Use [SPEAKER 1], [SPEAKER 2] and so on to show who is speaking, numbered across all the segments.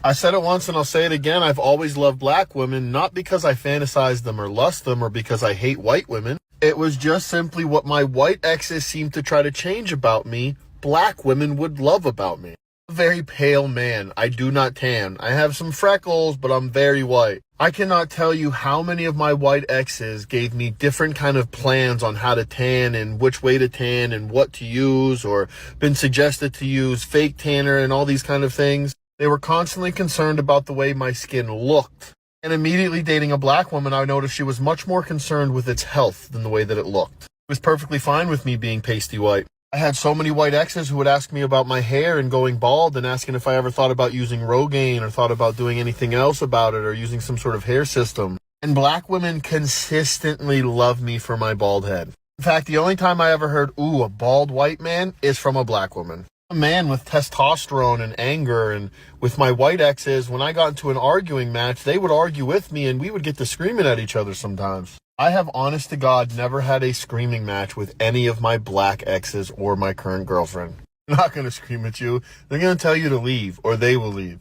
[SPEAKER 1] I said it once and I'll say it again. I've always loved black women, not because I fantasize them or lust them or because I hate white women. It was just simply what my white exes seemed to try to change about me, black women would love about me. I'm a very pale man. I do not tan. I have some freckles, but I'm very white. I cannot tell you how many of my white exes gave me different kind of plans on how to tan and which way to tan and what to use, or been suggested to use fake tanner and all these kind of things. They were constantly concerned about the way my skin looked. And immediately dating a black woman, I noticed she was much more concerned with its health than the way that it looked. It was perfectly fine with me being pasty white. I had so many white exes who would ask me about my hair and going bald and asking if I ever thought about using Rogaine or thought about doing anything else about it or using some sort of hair system. And black women consistently love me for my bald head. In fact, the only time I ever heard, ooh, a bald white man is from a black woman. A man with testosterone and anger, and with my white exes, when I got into an arguing match, they would argue with me and we would get to screaming at each other sometimes. I have, honest to God, never had a screaming match with any of my black exes or my current girlfriend. They're not going to scream at you. They're going to tell you to leave, or they will leave.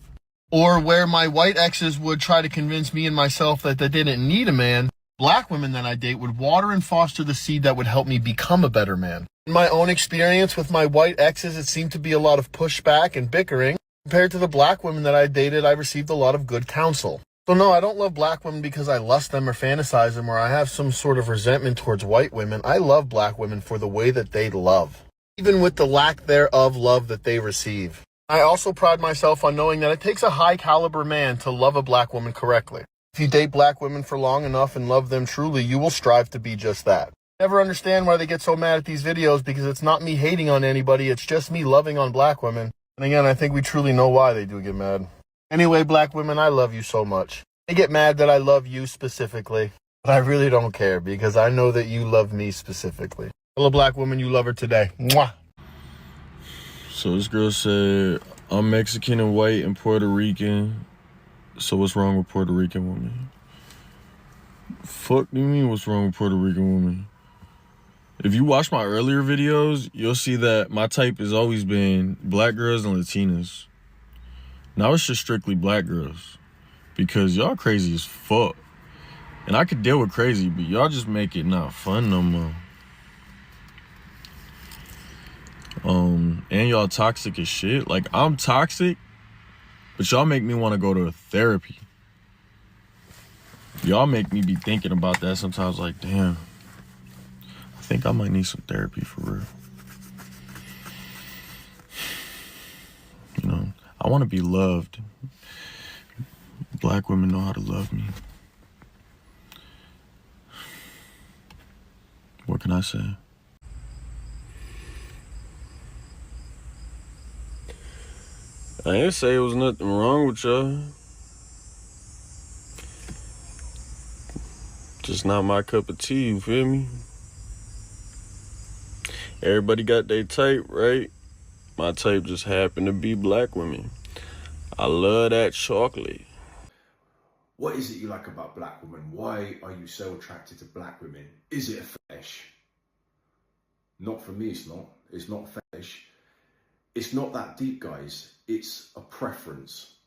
[SPEAKER 1] Or where my white exes would try to convince me and myself that they didn't need a man, black women that I date would water and foster the seed that would help me become a better man. In my own experience with my white exes, it seemed to be a lot of pushback and bickering. Compared to the black women that I dated, I received a lot of good counsel. So no, I don't love black women because I lust them or fantasize them or I have some sort of resentment towards white women. I love black women for the way that they love, even with the lack thereof love that they receive. I also pride myself on knowing that it takes a high caliber man to love a black woman correctly. If you date black women for long enough and love them truly, you will strive to be just that. Never understand why they get so mad at these videos, because it's not me hating on anybody, it's just me loving on black women. And again, I think we truly know why they do get mad. Anyway, black women, I love you so much. They get mad that I love you specifically, but I really don't care because I know that you love me specifically. Hello, black woman, you love her today. Mwah.
[SPEAKER 2] So this girl said, I'm Mexican and white and Puerto Rican, so what's wrong with Puerto Rican women? Fuck do you mean what's wrong with Puerto Rican women? If you watch my earlier videos, you'll see that my type has always been black girls and Latinas. Now it's just strictly black girls because y'all crazy as fuck. And I could deal with crazy, but y'all just make it not fun no more. And y'all toxic as shit. Like, I'm toxic, but y'all make me want to go to therapy. Y'all make me be thinking about that sometimes, like, damn, I think I might need some therapy for real. You know, I want to be loved. Black women know how to love me. What can I say? I didn't say it was nothing wrong with y'all. Just not my cup of tea, you feel me? Everybody got their type, right? My type just happened to be black women. I love that chocolate.
[SPEAKER 3] What is it you like about black women? Why are you so attracted to black women? Is it a fetish? Not for me, it's not. It's not a fetish. It's not that deep, guys. It's a preference.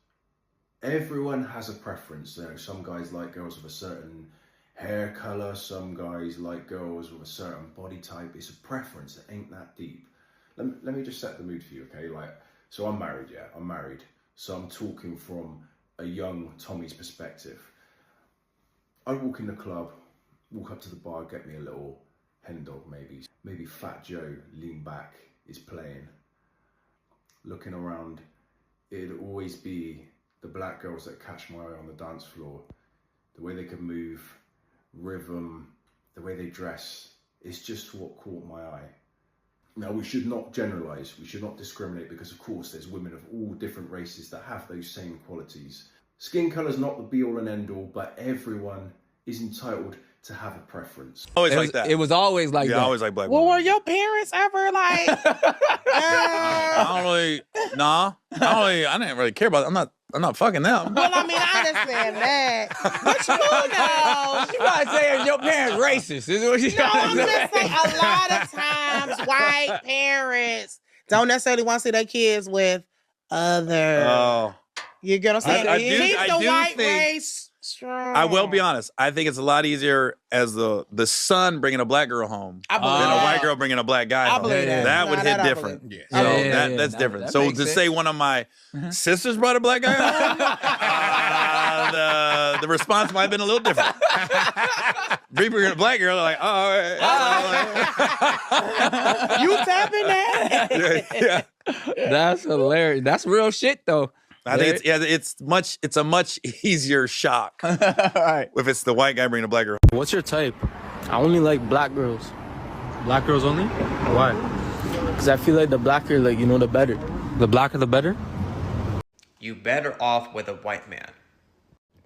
[SPEAKER 3] Everyone has a preference. You know, some guys like girls with a certain hair color, some guys like girls with a certain body type. It's a preference. It ain't that deep. Let me just set the mood for you, okay? Like, so I'm married, yeah, I'm married. So I'm talking from a young Tommy's perspective. I walk in the club, walk up to the bar, get me a little hen dog maybe. Maybe Fat Joe, lean back, is playing. Looking around, it'd always be the black girls that catch my eye on the dance floor. The way they can move, rhythm, the way they dress, it's just what caught my eye. Now, we should not generalize, we should not discriminate, because of course there's women of all different races that have those same qualities. Skin colour's not the be all and end all, but everyone is entitled to have a preference.
[SPEAKER 4] Always like that.
[SPEAKER 5] It was always like that.
[SPEAKER 4] Yeah, always like black
[SPEAKER 6] Well,
[SPEAKER 4] women.
[SPEAKER 6] were your parents ever like?
[SPEAKER 4] I don't really, nah. I didn't really care about it. I'm not fucking them.
[SPEAKER 6] Well, I mean, I understand that. But you know.
[SPEAKER 5] You gotta say your parents racist. Is what you
[SPEAKER 6] No,
[SPEAKER 5] gotta
[SPEAKER 6] I'm
[SPEAKER 5] say.
[SPEAKER 6] just saying a lot of times white parents don't necessarily want to see their kids with other.
[SPEAKER 4] Oh.
[SPEAKER 6] You get what I'm saying?
[SPEAKER 4] I do-
[SPEAKER 6] Keep
[SPEAKER 4] I
[SPEAKER 6] the
[SPEAKER 4] do
[SPEAKER 6] white
[SPEAKER 4] think-
[SPEAKER 6] race strong.
[SPEAKER 4] I will be honest. I think it's a lot easier as the son bringing a black girl home
[SPEAKER 6] I believe
[SPEAKER 4] than a
[SPEAKER 6] that.
[SPEAKER 4] white girl bringing a black guy
[SPEAKER 6] I
[SPEAKER 4] home.
[SPEAKER 6] believe
[SPEAKER 5] that.
[SPEAKER 4] That would
[SPEAKER 6] Nah,
[SPEAKER 4] hit
[SPEAKER 6] that I
[SPEAKER 4] different.
[SPEAKER 6] believe.
[SPEAKER 4] So
[SPEAKER 5] Yeah,
[SPEAKER 4] that's
[SPEAKER 5] that-
[SPEAKER 4] different.
[SPEAKER 5] that
[SPEAKER 4] So
[SPEAKER 5] makes
[SPEAKER 4] to
[SPEAKER 5] sense.
[SPEAKER 4] say one of my sisters brought a black guy home, the response might have been a little different. Bringing a black girl, like, oh, all right.
[SPEAKER 6] You tapping that?
[SPEAKER 4] Yeah.
[SPEAKER 5] That's hilarious. That's real shit though.
[SPEAKER 4] I think it's a much easier shock
[SPEAKER 5] All right.
[SPEAKER 4] if it's the white guy bringing a black girl.
[SPEAKER 7] What's your type? I only like black girls.
[SPEAKER 8] Black girls only? Why?
[SPEAKER 7] Because I feel like the blacker, like, you know, the better.
[SPEAKER 8] The blacker the better?
[SPEAKER 9] You better off with a white man.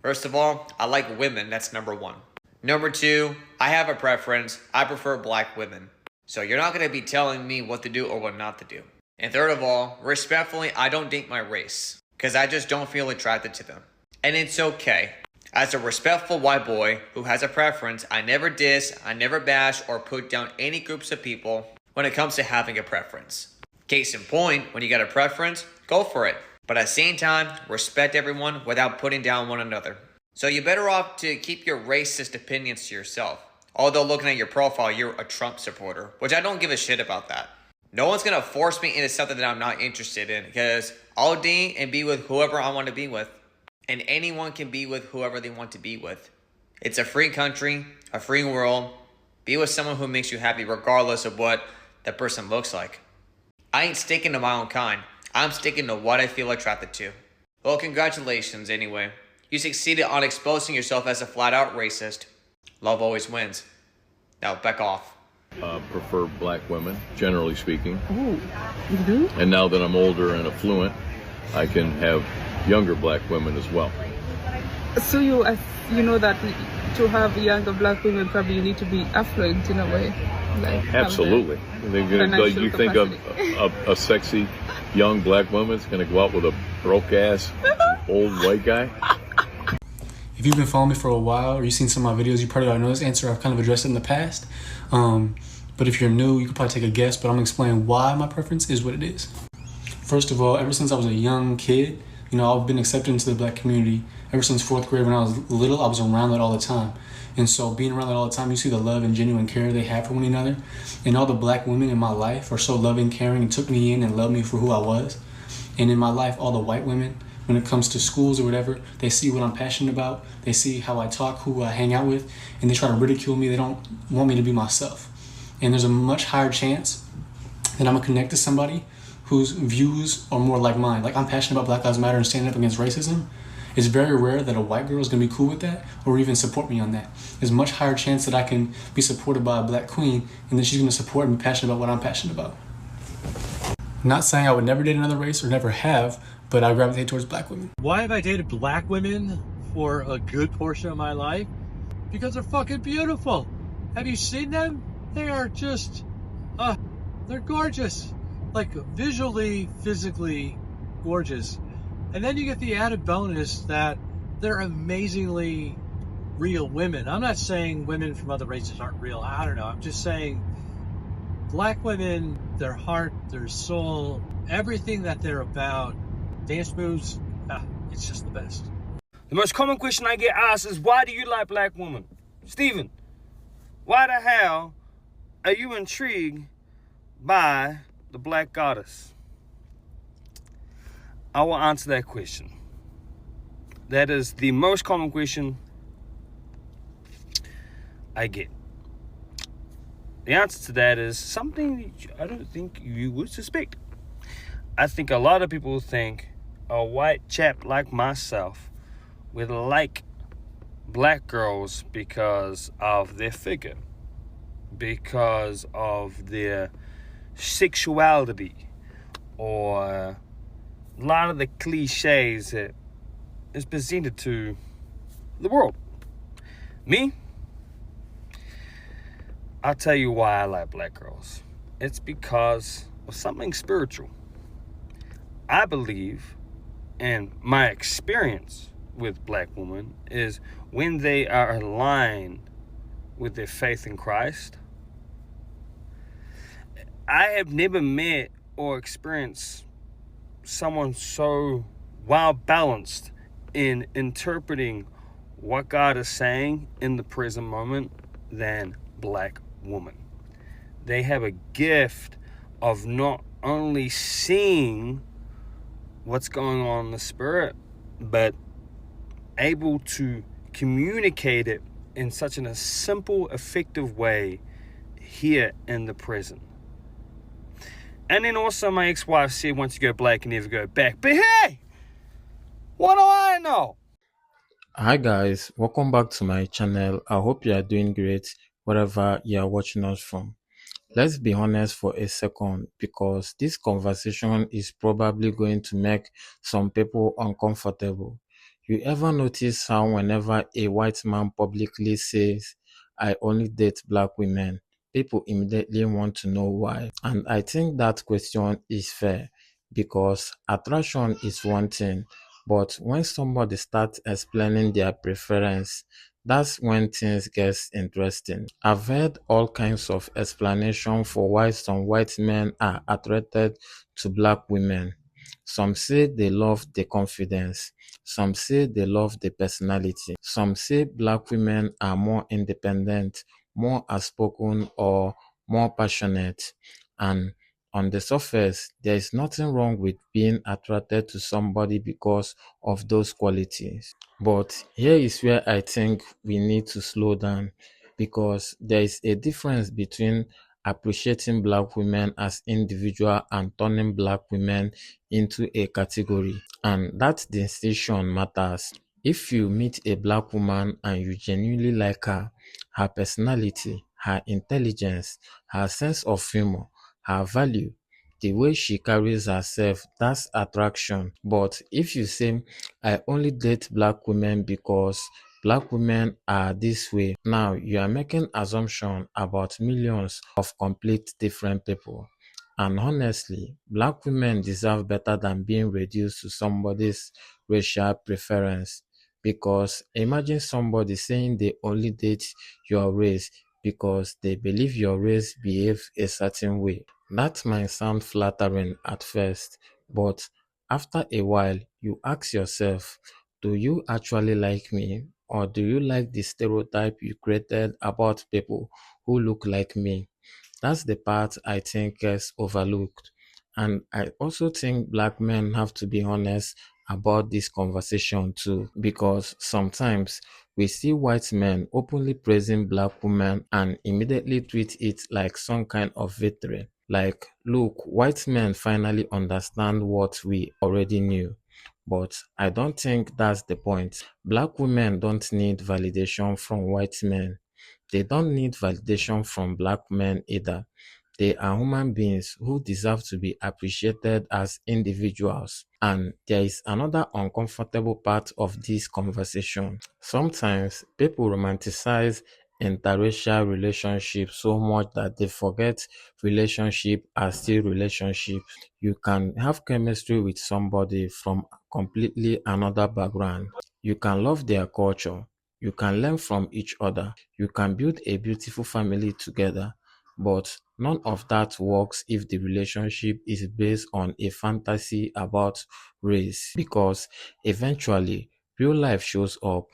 [SPEAKER 9] First of all, I like women, that's number one. Number two, I have a preference. I prefer black women. So you're not going to be telling me what to do or what not to do. And third of all, respectfully, I don't date my race because I just don't feel attracted to them. And it's okay. As a respectful white boy who has a preference, I never diss, I never bash or put down any groups of people when it comes to having a preference. Case in point, when you got a preference, go for it. But at the same time, respect everyone without putting down one another. So you're better off to keep your racist opinions to yourself. Although looking at your profile, you're a Trump supporter, which I don't give a shit about that. No one's going to force me into something that I'm not interested in because I'll date and be with whoever I want to be with. And anyone can be with whoever they want to be with. It's a free country, a free world. Be with someone who makes you happy regardless of what that person looks like. I ain't sticking to my own kind. I'm sticking to what I feel attracted to. Well, congratulations anyway. You succeeded on exposing yourself as a flat-out racist. Love always wins. Now back off.
[SPEAKER 10] Prefer black women, generally speaking. And now that I'm older and affluent, I can have younger black women as well.
[SPEAKER 11] So you know that to have younger black women, probably you need to be affluent in a way. Like
[SPEAKER 10] Absolutely. You think a sexy young black woman's going to go out with a broke-ass old white guy?
[SPEAKER 12] If you've been following me for a while or you've seen some of my videos, you probably already know this answer. I've kind of addressed it in the past. But if you're new, you could probably take a guess, but I'm going to explain why my preference is what it is. First of all, ever since I was a young kid, you know, I've been accepted into the black community. Ever since 4th grade when I was little, I was around that all the time. And so being around that all the time, you see the love and genuine care they have for one another. And all the black women in my life are so loving, caring, and took me in and loved me for who I was. And in my life, all the white women, when it comes to schools or whatever, they see what I'm passionate about. They see how I talk, who I hang out with, and they try to ridicule me. They don't want me to be myself. And there's a much higher chance that I'm gonna connect to somebody whose views are more like mine. Like I'm passionate about Black Lives Matter and standing up against racism. It's very rare that a white girl is gonna be cool with that or even support me on that. There's a much higher chance that I can be supported by a black queen and that she's gonna support and be passionate about what I'm passionate about. Not saying I would never date another race or never have, but I gravitate towards black women.
[SPEAKER 8] Why have I dated black women for a good portion of my life? Because they're fucking beautiful. Have you seen them? They are just, they're gorgeous. Like visually, physically gorgeous. And then you get the added bonus that they're amazingly real women. I'm not saying women from other races aren't real. I don't know. I'm just saying black women, their heart, their soul, everything that they're about, dance moves, it's just the best.
[SPEAKER 13] The most common question I get asked is, why do you like black women? Steven, why the hell are you intrigued by the black goddess? I will answer that question. That is the most common question I get. The answer to that is something I don't think you would suspect. I think a lot of people think a white chap like myself would like black girls because of their figure, because of their sexuality, or a lot of the cliches that is presented to the world. Me, I'll tell you why I like black girls. It's because of something spiritual. I believe, and my experience with black women is when they are aligned with their faith in Christ. I have never met or experienced someone so while balanced in interpreting what God is saying in the present moment than black women. They have a gift of not only seeing what's going on in the spirit, but able to communicate it in such a simple, effective way here in the present. And then also my ex-wife said, once you go black, you never go back. But hey, what do I know?
[SPEAKER 7] Hi guys, welcome back to my channel. I hope you are doing great wherever you are watching us from. Let's be honest for a second, because this conversation is probably going to make some people uncomfortable. You ever notice how whenever a white man publicly says, "I only date black women," people immediately want to know why? And I think that question is fair, because attraction is one thing, but when somebody starts explaining their preference, that's when things get interesting. I've heard all kinds of explanation for why some white men are attracted to black women. Some say they love the confidence. Some say they love the personality. Some say black women are more independent, more outspoken, or more passionate. And on the surface, there is nothing wrong with being attracted to somebody because of those qualities. But here is where I think we need to slow down, because there is a difference between appreciating black women as individual and turning black women into a category. And that distinction matters. If you meet a black woman and you genuinely like her personality, her intelligence, her sense of humor, her value, the way she carries herself, that's attraction. But if you say, "I only date black women because black women are this way," now you are making assumption about millions of complete different people. And honestly, black women deserve better than being reduced to somebody's racial preference. Because imagine somebody saying they only date your race because they believe your race behaves a certain way. That might sound flattering at first, but after a while, you ask yourself, do you actually like me? Or do you like the stereotype you created about people who look like me? That's the part I think gets overlooked. And I also think black men have to be honest about this conversation too, because sometimes we see white men openly praising black women and immediately treat it like some kind of victory. Like, look, white men finally understand what we already knew. But I don't think that's the point. Black women don't need validation from white men. They don't need validation from black men either. They are human beings who deserve to be appreciated as individuals. And there is another uncomfortable part of this conversation. Sometimes people romanticize interracial relationships so much that they forget relationships are still relationships. You can have chemistry with somebody from completely another background. You can love their culture. You can learn from each other. You can build a beautiful family together. But none of that works if the relationship is based on a fantasy about race, because eventually real life shows up.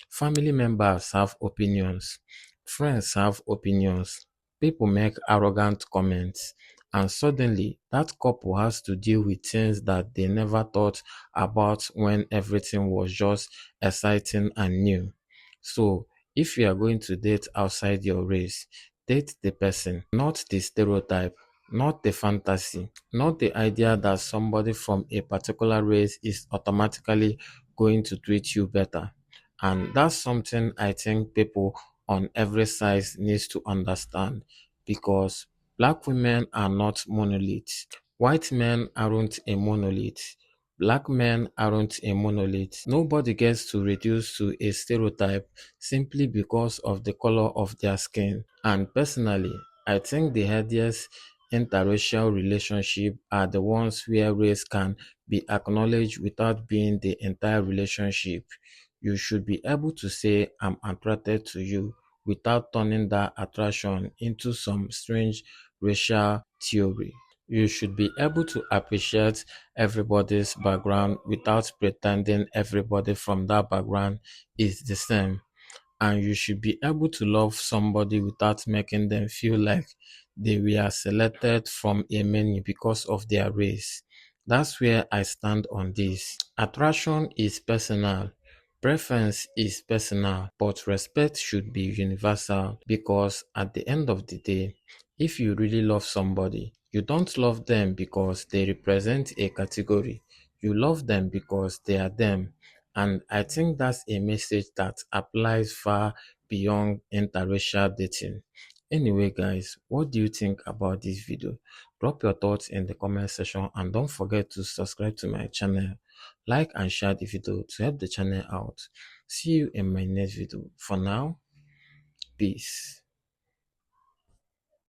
[SPEAKER 7] Family members have opinions, friends have opinions, people make arrogant comments, and suddenly that couple has to deal with things that they never thought about when everything was just exciting and new. So, if you are going to date outside your race, date the person, not the stereotype, not the fantasy, not the idea that somebody from a particular race is automatically going to treat you better. And that's something I think people on every side needs to understand, because black women are not monoliths. White men aren't a monolith. Black men aren't a monolith. Nobody gets to reduce to a stereotype simply because of the color of their skin. And personally, I think the healthiest interracial relationships are the ones where race can be acknowledged without being the entire relationship. You should be able to say, "I'm attracted to you," without turning that attraction into some strange racial theory. You should be able to appreciate everybody's background without pretending everybody from that background is the same. And you should be able to love somebody without making them feel like they were selected from a menu because of their race. That's where I stand on this. Attraction is personal, preference is personal, but respect should be universal, because at the end of the day, if you really love somebody, you don't love them because they represent a category. You love them because they are them. And I think that's a message that applies far beyond interracial dating. Anyway, guys, what do you think about this video? Drop your thoughts in the comment section and don't forget to subscribe to my channel. Like and share the video to help the channel out. See you in my next video. For now, peace.